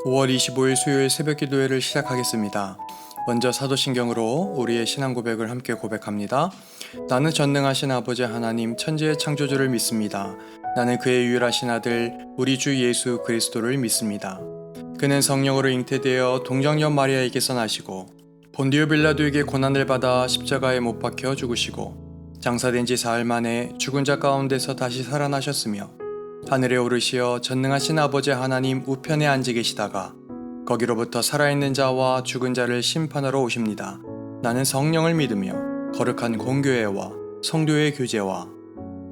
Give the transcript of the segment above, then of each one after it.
5월 25일 수요일 새벽 기도회를 시작하겠습니다. 먼저 사도신경으로 우리의 신앙 고백을 함께 고백합니다. 나는 전능하신 아버지 하나님 천지의 창조주를 믿습니다. 나는 그의 유일하신 아들 우리 주 예수 그리스도를 믿습니다. 그는 성령으로 잉태되어 동정녀 마리아에게서 나시고 본디오 빌라도에게 고난을 받아 십자가에 못 박혀 죽으시고 장사된 지 사흘 만에 죽은 자 가운데서 다시 살아나셨으며 하늘에 오르시어 전능하신 아버지 하나님 우편에 앉아 계시다가 거기로부터 살아있는 자와 죽은 자를 심판하러 오십니다. 나는 성령을 믿으며 거룩한 공교회와 성도의 교제와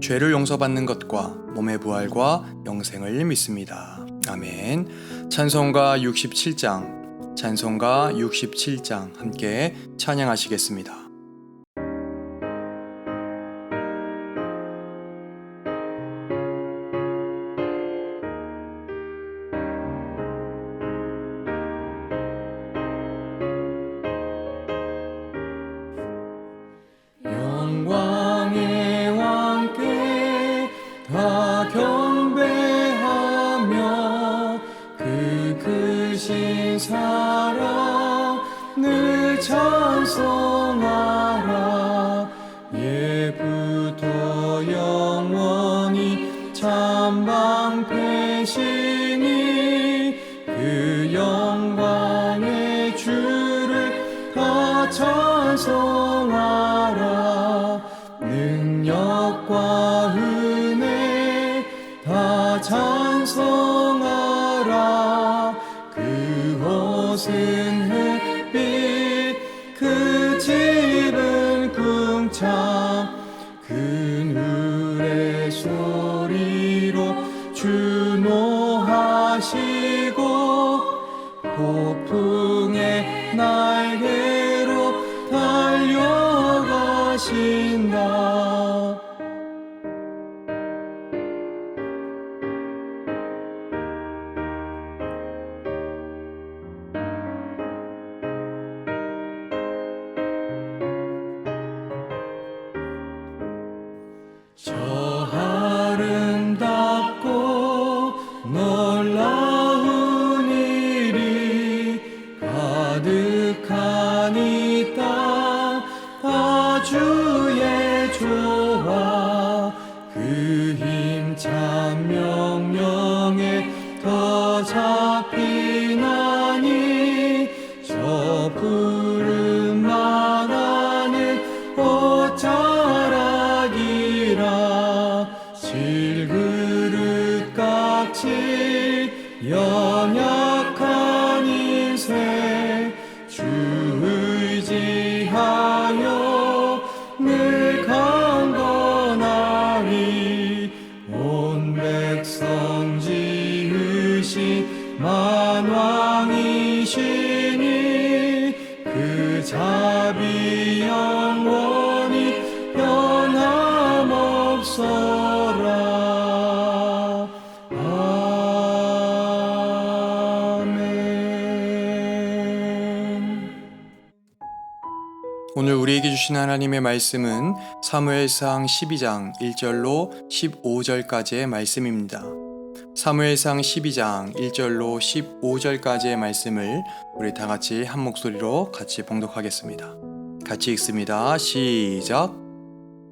죄를 용서받는 것과 몸의 부활과 영생을 믿습니다. 아멘. 찬송가 67장 함께 찬양하시겠습니다. 영광의 왕께 다 경배하며 그 크신 사랑을 찬송하라. 예부터 영원히 참방패시니 그 영광의 주를 다 찬송하라. 능력과 은혜 다 찬송하라. 그곳은 햇빛 그 집은 궁창 그늘의 소리로 주노하시고 폭풍의 날개로 달려가신다. 저 아름답고 놀라운 일이 가득한 이 땅 다 주의 조화 그 힘찬 명령에 더 잡히나니 저 푸른 만화는 옷자락이라 질그릇같이 연약한 인생 주 의지하여 늘 강건하리. 온 백성 지으신 만왕이시니 그 자비 영원히 변함없어라. 아멘. 오늘 우리에게 주신 하나님의 말씀은 사무엘상 12장 1절로 15절까지의 말씀입니다. 사무엘상 12장 1절로 15절까지의 말씀을 우리 다 같이 한 목소리로 같이 봉독하겠습니다. 같이 읽습니다. 시작.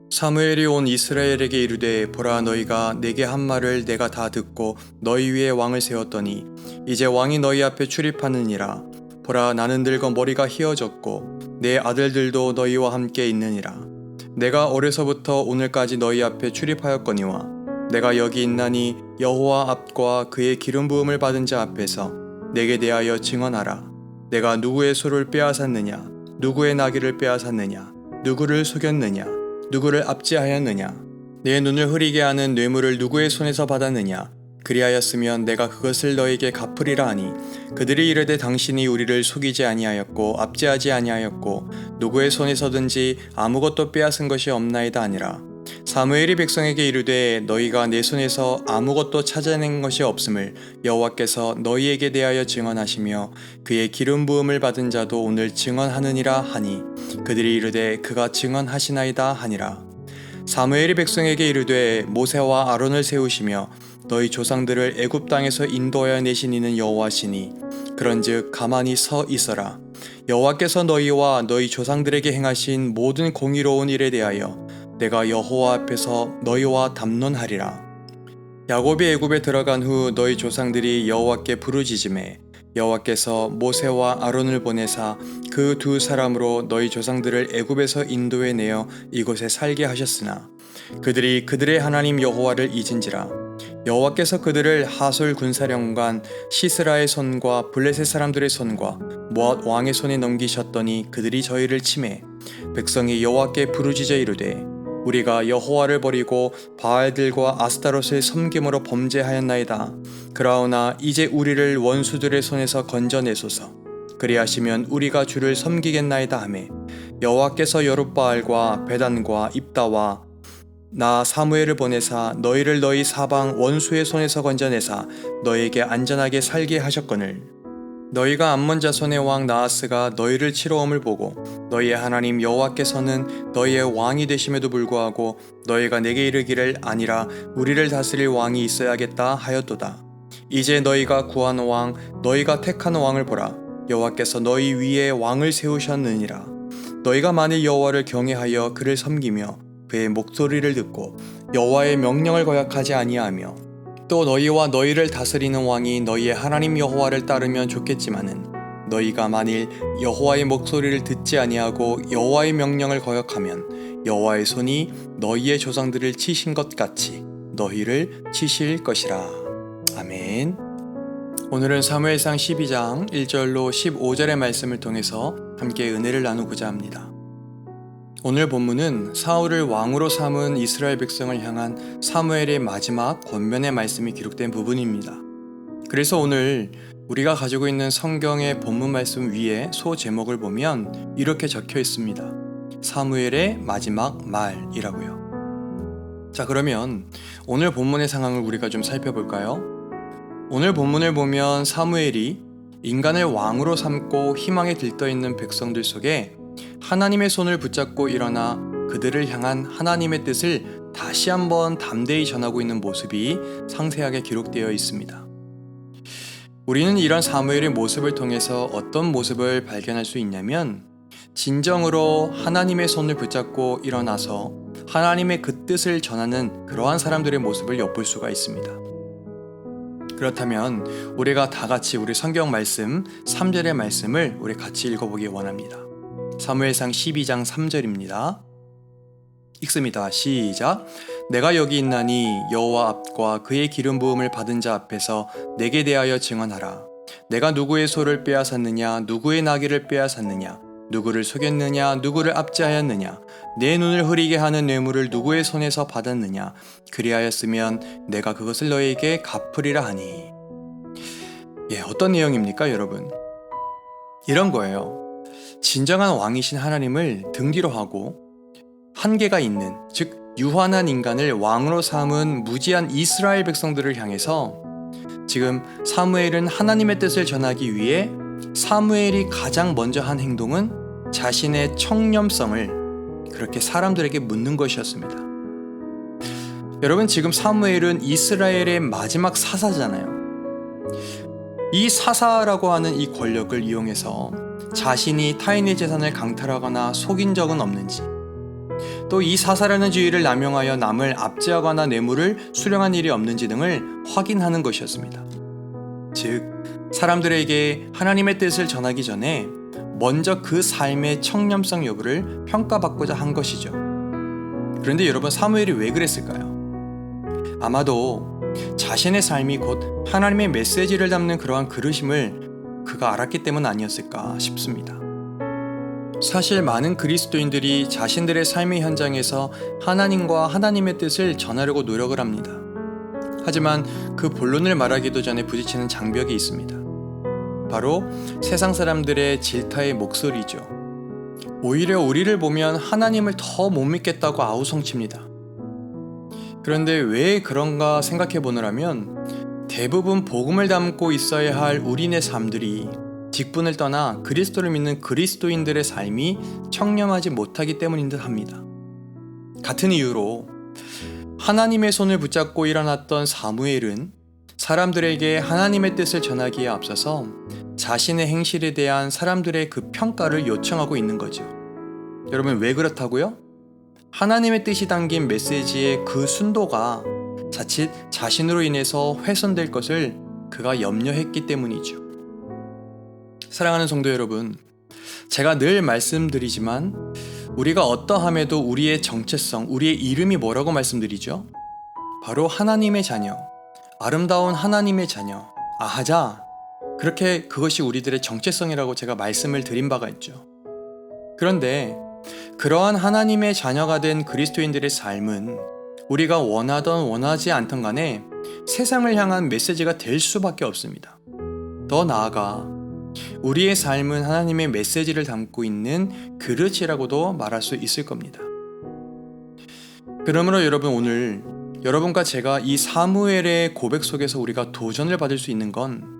사무엘이 온 이스라엘에게 이르되 보라 너희가 내게 한 말을 내가 다 듣고 너희 위에 왕을 세웠더니 이제 왕이 너희 앞에 출입하느니라. 보라 나는 늙어 머리가 희어졌고 내 아들들도 너희와 함께 있느니라. 내가 어려서부터 오늘까지 너희 앞에 출입하였거니와 내가 여기 있나니 여호와 앞과 그의 기름 부음을 받은 자 앞에서 내게 대하여 증언하라. 내가 누구의 소를 빼앗았느냐 누구의 나귀를 빼앗았느냐 누구를 속였느냐 누구를 압제하였느냐 내 눈을 흐리게 하는 뇌물을 누구의 손에서 받았느냐 그리하였으면 내가 그것을 너에게 갚으리라 하니 그들이 이르되 당신이 우리를 속이지 아니하였고 압제하지 아니하였고 누구의 손에서든지 아무것도 빼앗은 것이 없나이다 하니라. 사무엘이 백성에게 이르되 너희가 내 손에서 아무것도 찾아낸 것이 없음을 여호와께서 너희에게 대하여 증언하시며 그의 기름 부음을 받은 자도 오늘 증언하느니라 하니 그들이 이르되 그가 증언하시나이다 하니라. 사무엘이 백성에게 이르되 모세와 아론을 세우시며 너희 조상들을 애굽 땅에서 인도하여 내신 이는 여호와시니 그런즉 가만히 서 있어라. 여호와께서 너희와 너희 조상들에게 행하신 모든 공의로운 일에 대하여 내가 여호와 앞에서 너희와 담론하리라. 야곱이 애굽에 들어간 후 너희 조상들이 여호와께 부르짖음에 여호와께서 모세와 아론을 보내사 그 두 사람으로 너희 조상들을 애굽에서 인도해 내어 이곳에 살게 하셨으나 그들이 그들의 하나님 여호와를 잊은지라. 여호와께서 그들을 하솔 군사령관 시스라의 손과 블레셋 사람들의 손과 모압 왕의 손에 넘기셨더니 그들이 저희를 치매 백성이 여호와께 부르짖어 이르되 우리가 여호와를 버리고 바알들과 아스타롯을 섬김으로 범죄하였나이다. 그러나 이제 우리를 원수들의 손에서 건져내소서. 그리하시면 우리가 주를 섬기겠나이다 하매 여호와께서 여룻바알과 베단과 입다와 나 사무엘을 보내사 너희를 너희 사방 원수의 손에서 건져내사 너희에게 안전하게 살게 하셨거늘 너희가 암몬 자손의 왕 나하스가 너희를 치러옴을 보고 너희의 하나님 여호와께서는 너희의 왕이 되심에도 불구하고 너희가 내게 이르기를 아니라 우리를 다스릴 왕이 있어야겠다 하였도다. 이제 너희가 구한 왕 너희가 택한 왕을 보라. 여호와께서 너희 위에 왕을 세우셨느니라. 너희가 만일 여호와를 경외하여 그를 섬기며 그의 목소리를 듣고 여호와의 명령을 거역하지 아니하며 또 너희와 너희를 다스리는 왕이 너희의 하나님 여호와를 따르면 좋겠지만은 너희가 만일 여호와의 목소리를 듣지 아니하고 여호와의 명령을 거역하면 여호와의 손이 너희의 조상들을 치신 것 같이 너희를 치실 것이라. 아멘. 오늘은 사무엘상 12장 1절로 15절의 말씀을 통해서 함께 은혜를 나누고자 합니다. 오늘 본문은 사울을 왕으로 삼은 이스라엘 백성을 향한 사무엘의 마지막 권면의 말씀이 기록된 부분입니다. 그래서 오늘 우리가 가지고 있는 성경의 본문 말씀 위에 소제목을 보면 이렇게 적혀 있습니다. 사무엘의 마지막 말이라고요. 자, 그러면 오늘 본문의 상황을 우리가 좀 살펴볼까요? 오늘 본문을 보면 사무엘이 인간을 왕으로 삼고 희망에 들떠있는 백성들 속에 하나님의 손을 붙잡고 일어나 그들을 향한 하나님의 뜻을 다시 한번 담대히 전하고 있는 모습이 상세하게 기록되어 있습니다. 우리는 이런 사무엘의 모습을 통해서 어떤 모습을 발견할 수 있냐면 진정으로 하나님의 손을 붙잡고 일어나서 하나님의 그 뜻을 전하는 그러한 사람들의 모습을 엿볼 수가 있습니다. 그렇다면 우리가 다 같이 우리 성경 말씀 3절의 말씀을 우리 같이 읽어보기 원합니다. 사무엘상 12장 3절입니다. 읽습니다. 시작. 내가 여기 있나니 여호와 앞과 그의 기름 부음을 받은 자 앞에서 내게 대하여 증언하라. 내가 누구의 소를 빼앗았느냐, 누구의 나귀를 빼앗았느냐, 누구를 속였느냐, 누구를 압제하였느냐, 내 눈을 흐리게 하는 뇌물을 누구의 손에서 받았느냐, 그리하였으면 내가 그것을 너희에게 갚으리라 하니. 어떤 내용입니까, 여러분? 이런 거예요. 진정한 왕이신 하나님을 등 뒤로 하고 한계가 있는, 즉 유한한 인간을 왕으로 삼은 무지한 이스라엘 백성들을 향해서 지금 사무엘은 하나님의 뜻을 전하기 위해 사무엘이 가장 먼저 한 행동은 자신의 청렴성을 그렇게 사람들에게 묻는 것이었습니다. 여러분, 지금 사무엘은 이스라엘의 마지막 사사잖아요. 이 사사라고 하는 이 권력을 이용해서 자신이 타인의 재산을 강탈하거나 속인 적은 없는지, 또 이 사사라는 지위를 남용하여 남을 압제하거나 뇌물을 수령한 일이 없는지 등을 확인하는 것이었습니다. 즉, 사람들에게 하나님의 뜻을 전하기 전에 먼저 그 삶의 청렴성 여부를 평가받고자 한 것이죠. 그런데 여러분, 사무엘이 왜 그랬을까요? 아마도 자신의 삶이 곧 하나님의 메시지를 담는 그러한 그릇임을 그가 알았기 때문 아니었을까 싶습니다. 사실 많은 그리스도인들이 자신들의 삶의 현장에서 하나님과 하나님의 뜻을 전하려고 노력을 합니다. 하지만 그 본론을 말하기도 전에 부딪히는 장벽이 있습니다. 바로 세상 사람들의 질타의 목소리죠. 오히려 우리를 보면 하나님을 더 못 믿겠다고 아우성칩니다. 그런데 왜 그런가 생각해 보느라면 대부분 복음을 담고 있어야 할 우리네 삶들이 직분을 떠나 그리스도를 믿는 그리스도인들의 삶이 청렴하지 못하기 때문인 듯 합니다. 같은 이유로 하나님의 손을 붙잡고 일어났던 사무엘은 사람들에게 하나님의 뜻을 전하기에 앞서서 자신의 행실에 대한 사람들의 그 평가를 요청하고 있는 거죠. 여러분, 왜 그렇다고요? 하나님의 뜻이 담긴 메시지의 그 순도가 자칫 자신으로 인해서 훼손될 것을 그가 염려했기 때문이죠. 사랑하는 성도 여러분, 제가 늘 말씀드리지만 우리가 어떠함에도 우리의 정체성, 우리의 이름이 뭐라고 말씀드리죠? 바로 하나님의 자녀, 아름다운 하나님의 자녀, 아하자, 그렇게 그것이 우리들의 정체성이라고 제가 말씀을 드린 바가 있죠. 그런데 그러한 하나님의 자녀가 된 그리스도인들의 삶은 우리가 원하던 원하지 않던 간에 세상을 향한 메시지가 될 수밖에 없습니다. 더 나아가 우리의 삶은 하나님의 메시지를 담고 있는 그릇이라고도 말할 수 있을 겁니다. 그러므로 여러분, 오늘 여러분과 제가 이 사무엘의 고백 속에서 우리가 도전을 받을 수 있는 건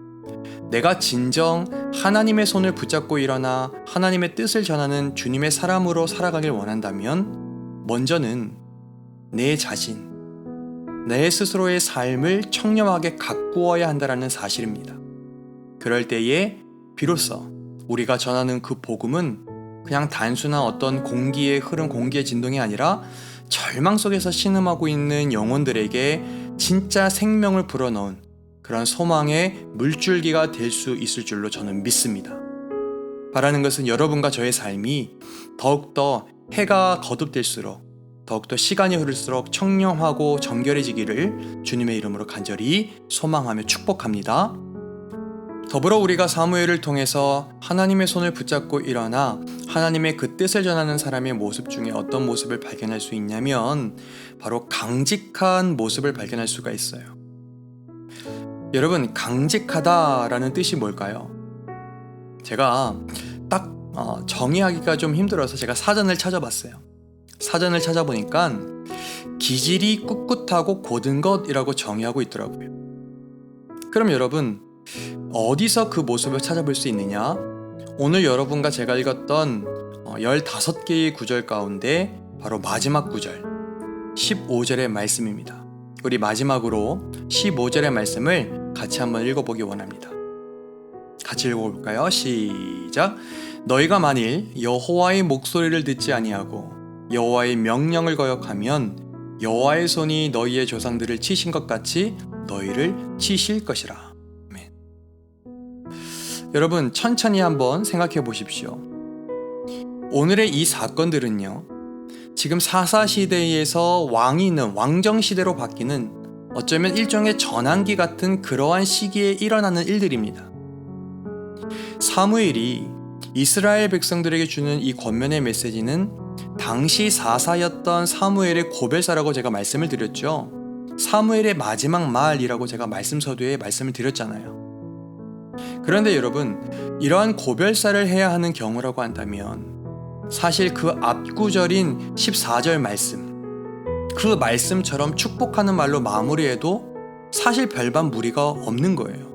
내가 진정 하나님의 손을 붙잡고 일어나 하나님의 뜻을 전하는 주님의 사람으로 살아가길 원한다면 먼저는 내 자신, 내 스스로의 삶을 청렴하게 가꾸어야 한다는 사실입니다. 그럴 때에 비로소 우리가 전하는 그 복음은 그냥 단순한 어떤 공기의 흐름, 공기의 진동이 아니라 절망 속에서 신음하고 있는 영혼들에게 진짜 생명을 불어넣은 그런 소망의 물줄기가 될 수 있을 줄로 저는 믿습니다. 바라는 것은 여러분과 저의 삶이 더욱더 해가 거듭될수록, 더욱더 시간이 흐를수록 청렴하고 정결해지기를 주님의 이름으로 간절히 소망하며 축복합니다. 더불어 우리가 사무엘을 통해서 하나님의 손을 붙잡고 일어나 하나님의 그 뜻을 전하는 사람의 모습 중에 어떤 모습을 발견할 수 있냐면 바로 강직한 모습을 발견할 수가 있어요. 여러분, 강직하다라는 뜻이 뭘까요? 제가 딱 정의하기가 좀 힘들어서 제가 사전을 찾아봤어요. 사전을 찾아보니까 기질이 꿋꿋하고 고든 것이라고 정의하고 있더라고요. 그럼 여러분, 어디서 그 모습을 찾아볼 수 있느냐? 오늘 여러분과 제가 읽었던 15개의 구절 가운데 바로 마지막 구절 15절의 말씀입니다. 우리 마지막으로 15절의 말씀을 같이 한번 읽어보기 원합니다. 같이 읽어볼까요? 시작! 너희가 만일 여호와의 목소리를 듣지 아니하고 여호와의 명령을 거역하면 여호와의 손이 너희의 조상들을 치신 것 같이 너희를 치실 것이라. 여러분, 천천히 한번 생각해 보십시오. 오늘의 이 사건들은요, 지금 사사시대에서 왕이 있는 왕정시대로 바뀌는 어쩌면 일종의 전환기 같은 그러한 시기에 일어나는 일들입니다. 사무엘이 이스라엘 백성들에게 주는 이 권면의 메시지는 당시 사사였던 사무엘의 고별사라고 제가 말씀을 드렸죠. 사무엘의 마지막 말이라고 제가 말씀 서두에 말씀을 드렸잖아요. 그런데 여러분, 이러한 고별사를 해야 하는 경우라고 한다면 사실 그 앞구절인 14절 말씀, 그 말씀처럼 축복하는 말로 마무리해도 사실 별반 무리가 없는 거예요.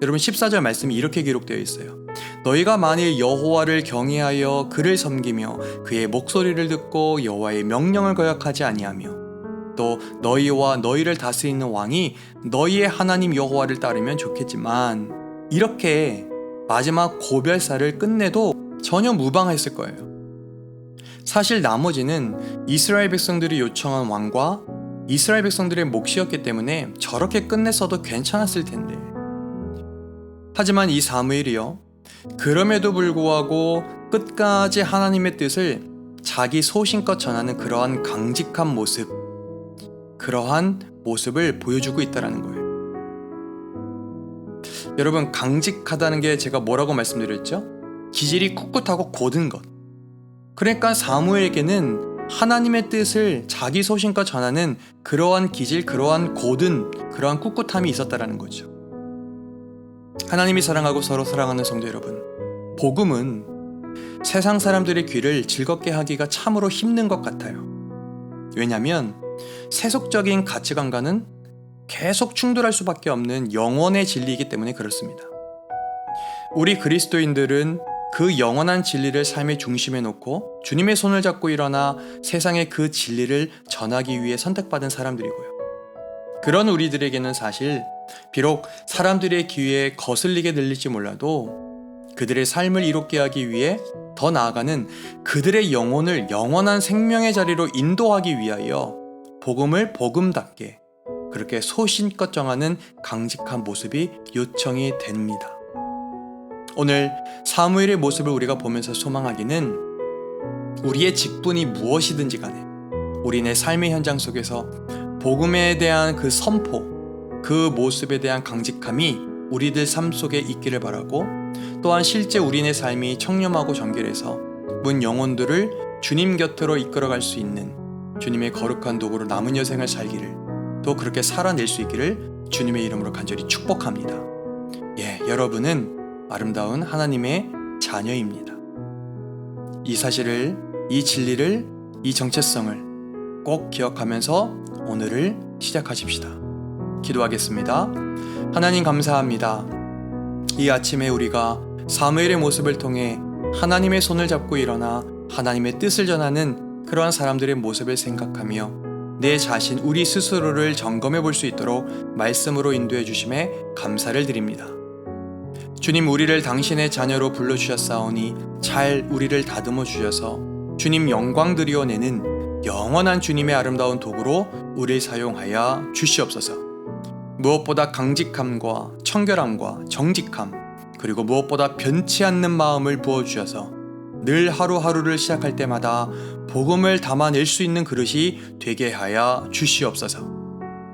여러분, 14절 말씀이 이렇게 기록되어 있어요. 너희가 만일 여호와를 경외하여 그를 섬기며 그의 목소리를 듣고 여호와의 명령을 거역하지 아니하며 또 너희와 너희를 다스리는 왕이 너희의 하나님 여호와를 따르면 좋겠지만, 이렇게 마지막 고별사를 끝내도 전혀 무방했을 거예요. 사실 나머지는 이스라엘 백성들이 요청한 왕과 이스라엘 백성들의 몫이었기 때문에 저렇게 끝냈어도 괜찮았을 텐데, 하지만 이 사무엘이요, 그럼에도 불구하고 끝까지 하나님의 뜻을 자기 소신껏 전하는 그러한 강직한 모습, 그러한 모습을 보여주고 있다는 거예요. 여러분, 강직하다는 게 제가 뭐라고 말씀드렸죠? 기질이 꿋꿋하고 고든 것. 그러니까 사무엘에게는 하나님의 뜻을 자기 소신껏 전하는 그러한 기질, 그러한 고든, 그러한 꿋꿋함이 있었다는 거죠. 하나님이 사랑하고 서로 사랑하는 성도 여러분, 복음은 세상 사람들의 귀를 즐겁게 하기가 참으로 힘든 것 같아요. 왜냐하면 세속적인 가치관과는 계속 충돌할 수밖에 없는 영원의 진리이기 때문에 그렇습니다. 우리 그리스도인들은 그 영원한 진리를 삶의 중심에 놓고 주님의 손을 잡고 일어나 세상에 그 진리를 전하기 위해 선택받은 사람들이고요. 그런 우리들에게는 사실 비록 사람들의 귀에 거슬리게 들릴지 몰라도 그들의 삶을 이롭게 하기 위해 더 나아가는 그들의 영혼을 영원한 생명의 자리로 인도하기 위하여 복음을 복음답게 그렇게 소신껏 정하는 강직한 모습이 요청이 됩니다. 오늘 사무엘의 모습을 우리가 보면서 소망하기는 우리의 직분이 무엇이든지 간에 우리네 삶의 현장 속에서 복음에 대한 그 선포, 그 모습에 대한 강직함이 우리들 삶 속에 있기를 바라고, 또한 실제 우리네 삶이 청렴하고 정결해서 문 영혼들을 주님 곁으로 이끌어갈 수 있는 주님의 거룩한 도구로 남은 여생을 살기를, 또 그렇게 살아낼 수 있기를 주님의 이름으로 간절히 축복합니다. 여러분은 아름다운 하나님의 자녀입니다. 이 사실을, 이 진리를, 이 정체성을 꼭 기억하면서 오늘을 시작하십시다. 기도하겠습니다. 하나님 감사합니다. 이 아침에 우리가 사무엘의 모습을 통해 하나님의 손을 잡고 일어나 하나님의 뜻을 전하는 그러한 사람들의 모습을 생각하며 내 자신, 우리 스스로를 점검해 볼 수 있도록 말씀으로 인도해 주심에 감사를 드립니다. 주님, 우리를 당신의 자녀로 불러주셨사오니 잘 우리를 다듬어 주셔서 주님 영광 드리어내는 영원한 주님의 아름다운 도구로 우리를 사용하여 주시옵소서. 무엇보다 강직함과 청결함과 정직함, 그리고 무엇보다 변치 않는 마음을 부어주셔서 늘 하루하루를 시작할 때마다 복음을 담아낼 수 있는 그릇이 되게 하여 주시옵소서.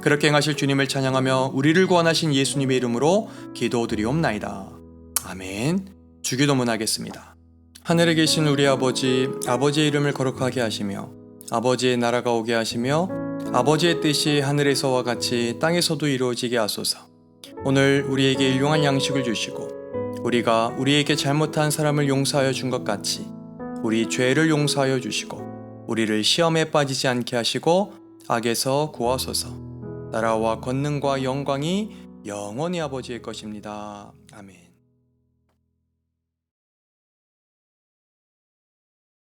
그렇게 행하실 주님을 찬양하며 우리를 구원하신 예수님의 이름으로 기도드리옵나이다. 아멘. 주기도문 하겠습니다. 하늘에 계신 우리 아버지, 아버지의 이름을 거룩하게 하시며 아버지의 나라가 오게 하시며 아버지의 뜻이 하늘에서와 같이 땅에서도 이루어지게 하소서. 오늘 우리에게 일용할 양식을 주시고 우리가 우리에게 잘못한 사람을 용서하여 준 것 같이 우리 죄를 용서하여 주시고 우리를 시험에 빠지지 않게 하시고 악에서 구하소서. 나라와 권능과 영광이 영원히 아버지의 것입니다. 아멘.